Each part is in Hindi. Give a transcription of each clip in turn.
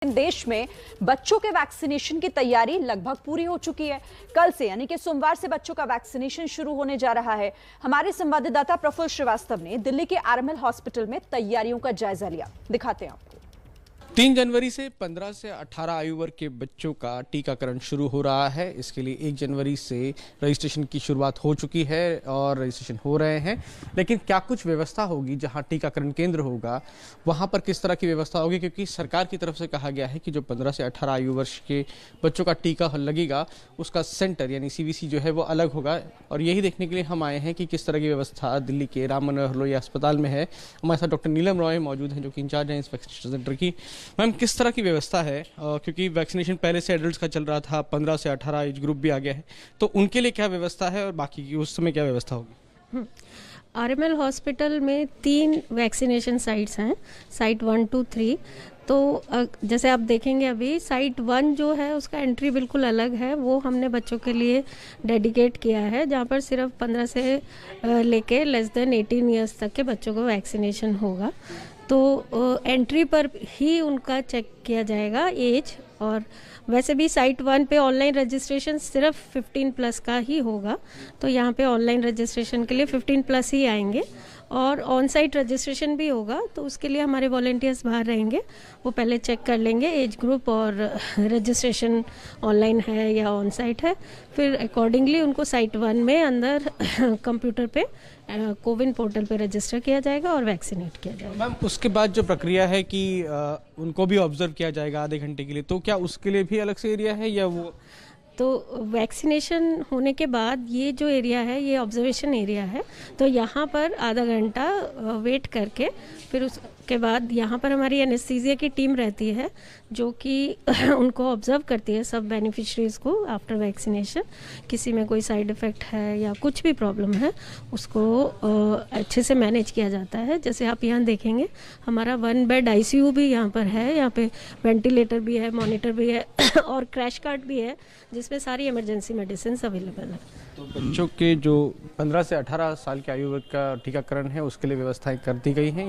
देश में बच्चों के वैक्सीनेशन की तैयारी लगभग पूरी हो चुकी है। कल से यानी कि सोमवार से बच्चों का वैक्सीनेशन शुरू होने जा रहा है। हमारे संवाददाता प्रफुल्ल श्रीवास्तव ने दिल्ली के आरएमएल हॉस्पिटल में तैयारियों का जायजा लिया। दिखाते हैं आपको। 3 जनवरी से 15 से 18 आयु वर्ग के बच्चों का टीकाकरण शुरू हो रहा है। इसके लिए 1 जनवरी से रजिस्ट्रेशन की शुरुआत हो चुकी है और रजिस्ट्रेशन हो रहे हैं। लेकिन क्या कुछ व्यवस्था होगी जहां टीकाकरण केंद्र होगा, वहां पर किस तरह की व्यवस्था होगी? क्योंकि सरकार की तरफ से कहा गया है कि जो 15 से 18 आयु वर्ष के बच्चों का टीका लगेगा उसका सेंटर यानी सीवीसी जो है वो अलग होगा। और यही देखने के लिए हम आए हैं कि किस तरह की व्यवस्था दिल्ली के राम मनोहर लोहिया अस्पताल में है। हमारे साथ डॉक्टर नीलम रॉय मौजूद हैं जो कि इंचार्ज हैं इस वैक्सीनेशन सेंटर की। मैम, किस तरह की व्यवस्था है? क्योंकि वैक्सीनेशन पहले से एडल्ट्स का चल रहा था, 15 से 18 एज ग्रुप भी आ गया है, तो उनके लिए क्या व्यवस्था है और बाकी की उस समय क्या व्यवस्था होगी? आरएमएल हॉस्पिटल में 3 वैक्सीनेशन साइट्स हैं, साइट 1, 2, 3। तो जैसे आप देखेंगे अभी साइट 1 जो है उसका एंट्री बिल्कुल अलग है। वो हमने बच्चों के लिए डेडिकेट किया है, जहाँ पर सिर्फ 15 से लेके लेस देन 18 ईयर्स तक के बच्चों को वैक्सीनेशन होगा। तो एंट्री पर ही उनका चेक किया जाएगा एज। और वैसे भी साइट 1 पे ऑनलाइन रजिस्ट्रेशन सिर्फ 15 प्लस का ही होगा, तो यहाँ पे ऑनलाइन रजिस्ट्रेशन के लिए 15 प्लस ही आएंगे। और ऑन साइट रजिस्ट्रेशन भी होगा, तो उसके लिए हमारे वॉलंटियर्स बाहर रहेंगे। वो पहले चेक कर लेंगे एज ग्रुप और रजिस्ट्रेशन ऑनलाइन है या ऑन साइट है। फिर अकॉर्डिंगली उनको साइट 1 में अंदर कंप्यूटर पे कोविन पोर्टल पे रजिस्टर किया जाएगा और वैक्सीनेट किया जाएगा। मैम, उसके बाद जो प्रक्रिया है कि उनको भी ऑब्जर्व किया जाएगा आधे घंटे के लिए, तो क्या उसके लिए भी अलग से एरिया है या वो? तो वैक्सीनेशन होने के बाद ये जो एरिया है ये ऑब्जर्वेशन एरिया है। तो यहाँ पर आधा घंटा वेट करके फिर उसके बाद यहाँ पर हमारी एनेस्थीसिया की टीम रहती है जो कि उनको ऑब्जर्व करती है सब बेनिफिशरीज को आफ्टर वैक्सीनेशन। किसी में कोई साइड इफ़ेक्ट है या कुछ भी प्रॉब्लम है उसको अच्छे से मैनेज किया जाता है। जैसे आप यहाँ देखेंगे हमारा 1 बेड आईसीयू भी यहाँ पर है, यहाँ पे वेंटिलेटर भी है, मॉनिटर भी है और क्रैश कार्ट भी है जिसमें सारी इमरजेंसी मेडिसिन अवेलेबल है। तो बच्चों के जो 15 से 18 साल के आयु वर्ग का टीकाकरण है उसके लिए व्यवस्थाएं कर दी गई हैं।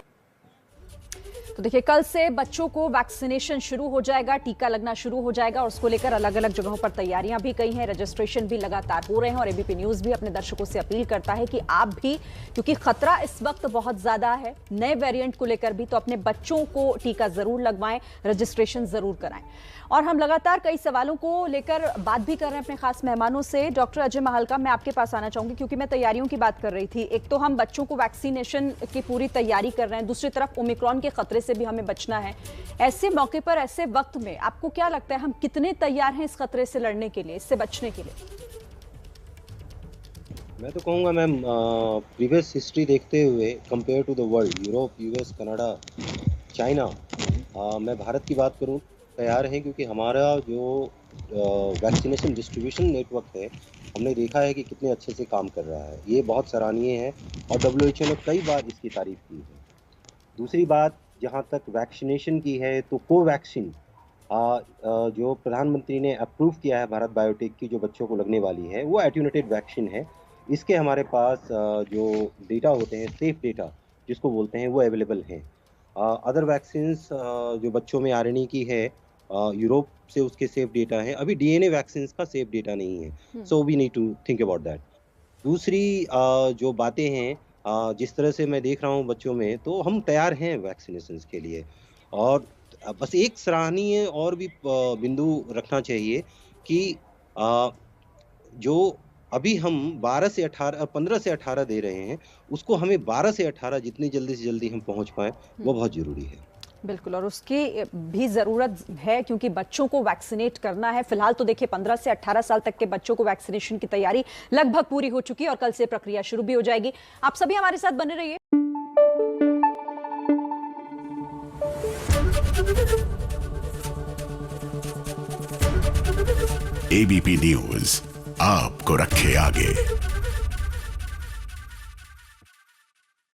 तो देखिए, कल से बच्चों को वैक्सीनेशन शुरू हो जाएगा, टीका लगना शुरू हो जाएगा और उसको लेकर अलग अलग जगहों पर तैयारियां भी कई हैं, रजिस्ट्रेशन भी लगातार हो रहे हैं। और एबीपी न्यूज भी अपने दर्शकों से अपील करता है कि आप भी, क्योंकि खतरा इस वक्त बहुत ज्यादा है नए वेरिएंट को लेकर भी, तो अपने बच्चों को टीका जरूर लगवाएं, रजिस्ट्रेशन जरूर कराएं। और हम लगातार कई सवालों को लेकर बात भी कर रहे हैं अपने खास मेहमानों से। डॉक्टर अजय महालका, मैं आपके पास आना चाहूंगी क्योंकि मैं तैयारियों की बात कर रही थी। एक तो हम बच्चों को वैक्सीनेशन की पूरी तैयारी कर रहे हैं, दूसरी तरफ ओमिक्रॉन के खतरे से भी हमें बचना है। ऐसे मौके पर, ऐसे वक्त में आपको क्या लगता है हम कितने तैयार हैं इस खतरे से लड़ने के लिए, इससे बचने के लिए? मैं तो कहूँगा मैम, प्रीवियस हिस्ट्री देखते हुए compare to the world, Europe, US, Canada, China, मैं भारत की बात करूँ, तैयार हैं। क्योंकि हमारा जो वैक्सीनेशन डिस्ट्रीब्यूशन नेटवर्क है, हमने देखा है कि कितने अच्छे से काम कर रहा है। ये बहुत सराहनीय है और WHO ने कई बार इसकी तारीफ की है। दूसरी बात, जहाँ तक वैक्सीनेशन की है, तो कोवैक्सीन जो प्रधानमंत्री ने अप्रूव किया है भारत बायोटेक की, जो बच्चों को लगने वाली है, वो एट्यूनेटेड वैक्सीन है। इसके हमारे पास जो डेटा होते हैं, सेफ डेटा जिसको बोलते हैं, वो अवेलेबल हैं। अदर वैक्सीन्स जो बच्चों में RNA की है, यूरोप से उसके सेफ डेटा है। अभी DNA वैक्सीन्स का सेफ डेटा नहीं है। So we need to think about that. दूसरी जो बातें हैं, जिस तरह से मैं देख रहा हूँ बच्चों में, तो हम तैयार हैं वैक्सीनेशन के लिए। और बस एक सराहनीय और भी बिंदु रखना चाहिए कि जो अभी हम 15 से 18 दे रहे हैं, उसको हमें 12 से 18 जितनी जल्दी से जल्दी हम पहुंच पाएं, वो बहुत जरूरी है। बिल्कुल, और उसकी भी जरूरत है क्योंकि बच्चों को वैक्सीनेट करना है। फिलहाल तो देखिए 15 से 18 साल तक के बच्चों को वैक्सीनेशन की तैयारी लगभग पूरी हो चुकी है और कल से प्रक्रिया शुरू भी हो जाएगी। आप सभी हमारे साथ बने रहिए। एबीपी न्यूज आपको रखे आगे।